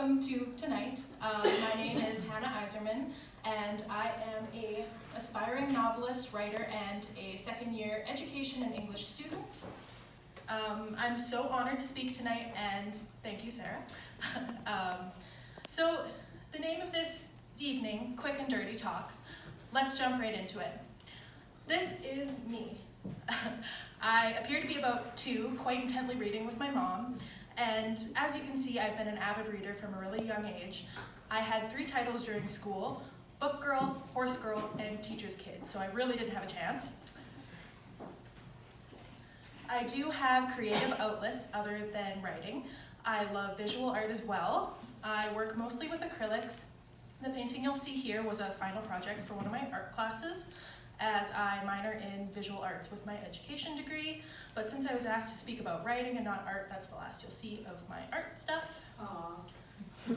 welcome to tonight. My name is Hannah Iserman, and I am an aspiring novelist, writer, and a second-year education and English student. I'm so honored to speak tonight, and thank you, Sarah. So the name of this evening, Quick and Dirty Talks, let's jump right into it. This is me. I appear to be about 2, quite intently reading with my mom, and as you can see, I've been an avid reader from a really young age. I had 3 titles during school: Book Girl, Horse Girl, and Teacher's Kid, so I really didn't have a chance. I do have creative outlets other than writing. I love visual art as well. I work mostly with acrylics. The painting you'll see here was a final project for one of my art classes, as I minor in visual arts with my education degree, but since I was asked to speak about writing and not art, that's the last you'll see of my art stuff. Aww.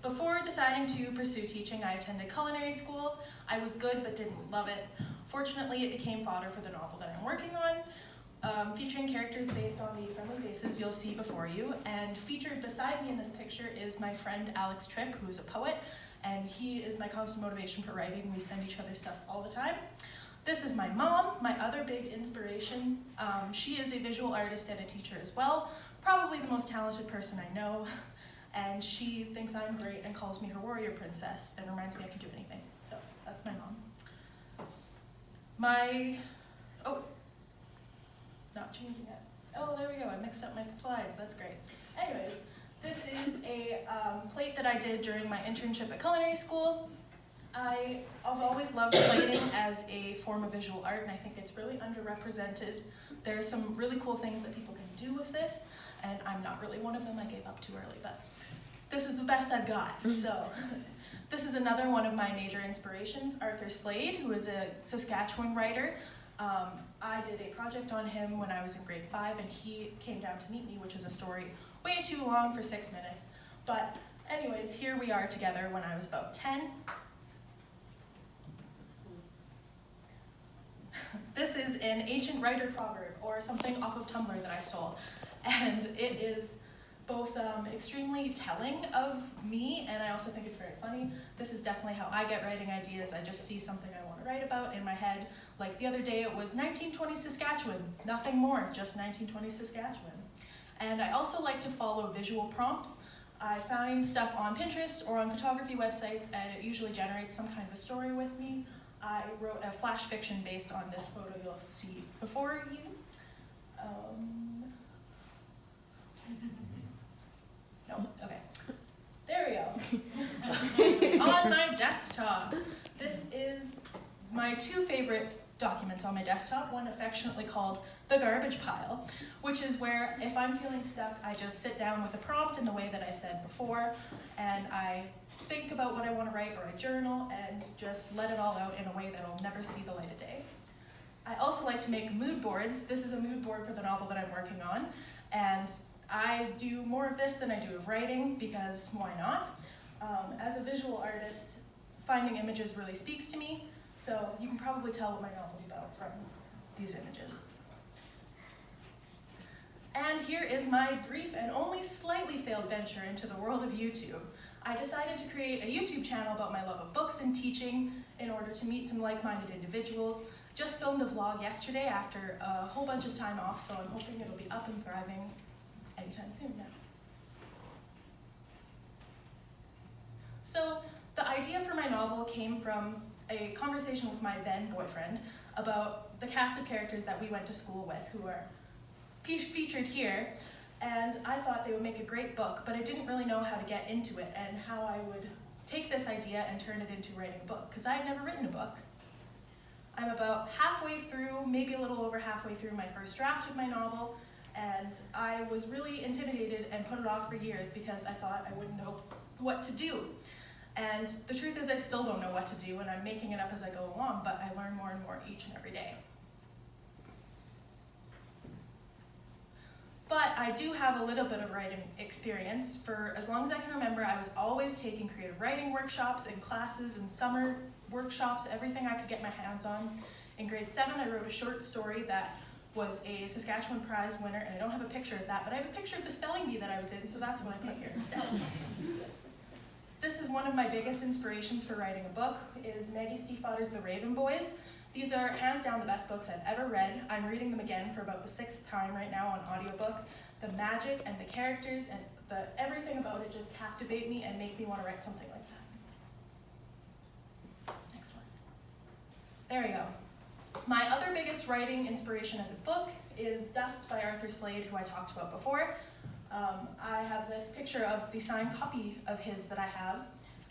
Before deciding to pursue teaching, I attended culinary school. I was good but didn't love it. Fortunately, it became fodder for the novel that I'm working on, featuring characters based on the friendly faces you'll see before you, and featured beside me in this picture is my friend Alex Tripp, who is a poet, and he is my constant motivation for writing. We send each other stuff all the time. This is my mom, my other big inspiration. She is a visual artist and a teacher as well, probably the most talented person I know, and she thinks I'm great and calls me her warrior princess and reminds me I can do anything. So that's my mom. Not changing it. Oh, there we go, I mixed up my slides, that's great. Anyways, this is a plate that I did during my internship at culinary school. I've always loved plating as a form of visual art, and I think it's really underrepresented. There are some really cool things that people can do with this, and I'm not really one of them. I gave up too early, but this is the best I've got. So this is another one of my major inspirations, Arthur Slade, who is a Saskatchewan writer. I did a project on him when I was in grade 5, and he came down to meet me, which is a story way too long for 6 minutes. But anyways, here we are together when I was about 10. This is an ancient writer proverb, or something off of Tumblr that I stole. And it is both extremely telling of me, and I also think it's very funny. This is definitely how I get writing ideas. I just see something I want to write about in my head. Like the other day, it was 1920 Saskatchewan, nothing more, just 1920 Saskatchewan. And I also like to follow visual prompts. I find stuff on Pinterest or on photography websites, and it usually generates some kind of a story with me. I wrote a flash fiction based on this photo you'll see before you. No, okay. There we go. On my desktop. This is my 2 favorite documents on my desktop, one affectionately called the garbage pile, which is where if I'm feeling stuck, I just sit down with a prompt in the way that I said before, and I think about what I want to write, or I journal, and just let it all out in a way that'll never see the light of day. I also like to make mood boards. This is a mood board for the novel that I'm working on, and I do more of this than I do of writing, because why not? As a visual artist, finding images really speaks to me, so you can probably tell what my novel's about from these images. And here is my brief and only slightly failed venture into the world of YouTube. I decided to create a YouTube channel about my love of books and teaching in order to meet some like-minded individuals. Just filmed a vlog yesterday after a whole bunch of time off, so I'm hoping it'll be up and thriving anytime soon now. So the idea for my novel came from a conversation with my then boyfriend about the cast of characters that we went to school with, who are featured here, and I thought they would make a great book, but I didn't really know how to get into it and how I would take this idea and turn it into writing a book, because I had never written a book. I'm about halfway through, maybe a little over halfway through my first draft of my novel, and I was really intimidated and put it off for years because I thought I wouldn't know what to do. And the truth is I still don't know what to do, and I'm making it up as I go along, but I learn more and more each and every day. But I do have a little bit of writing experience. For as long as I can remember, I was always taking creative writing workshops and classes and summer workshops, everything I could get my hands on. In grade 7, I wrote a short story that was a Saskatchewan Prize winner, and I don't have a picture of that, but I have a picture of the spelling bee that I was in, so that's what I put here instead. This is one of my biggest inspirations for writing a book, is Maggie Stiefvater's The Raven Boys. These are hands down the best books I've ever read. I'm reading them again for about the 6th time right now on audiobook. The magic and the characters and everything about it just captivate me and make me want to write something like that. Next one. There we go. My other biggest writing inspiration as a book is Dust by Arthur Slade, who I talked about before. I have this picture of the signed copy of his that I have,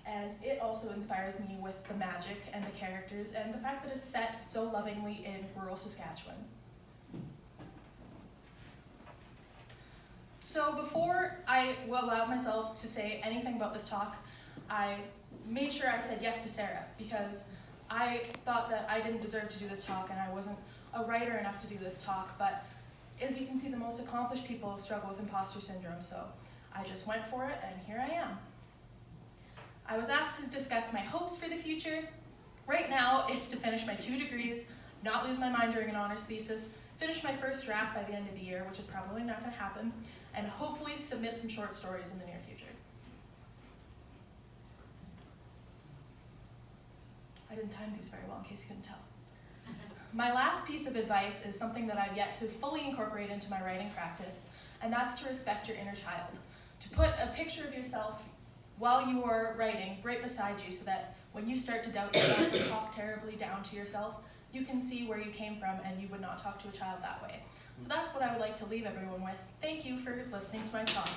and it also inspires me with the magic and the characters and the fact that it's set so lovingly in rural Saskatchewan. So before I allowed myself to say anything about this talk, I made sure I said yes to Sarah, because I thought that I didn't deserve to do this talk and I wasn't a writer enough to do this talk, but as you can see, the most accomplished people struggle with imposter syndrome, so I just went for it, and here I am. I was asked to discuss my hopes for the future. Right now, it's to finish my 2 degrees, not lose my mind during an honors thesis, finish my first draft by the end of the year, which is probably not going to happen, and hopefully submit some short stories in the near future. I didn't time these very well, in case you couldn't tell. My last piece of advice is something that I've yet to fully incorporate into my writing practice, and that's to respect your inner child. To put a picture of yourself while you are writing right beside you, so that when you start to doubt yourself or talk terribly down to yourself, you can see where you came from and you would not talk to a child that way. So that's what I would like to leave everyone with. Thank you for listening to my talk.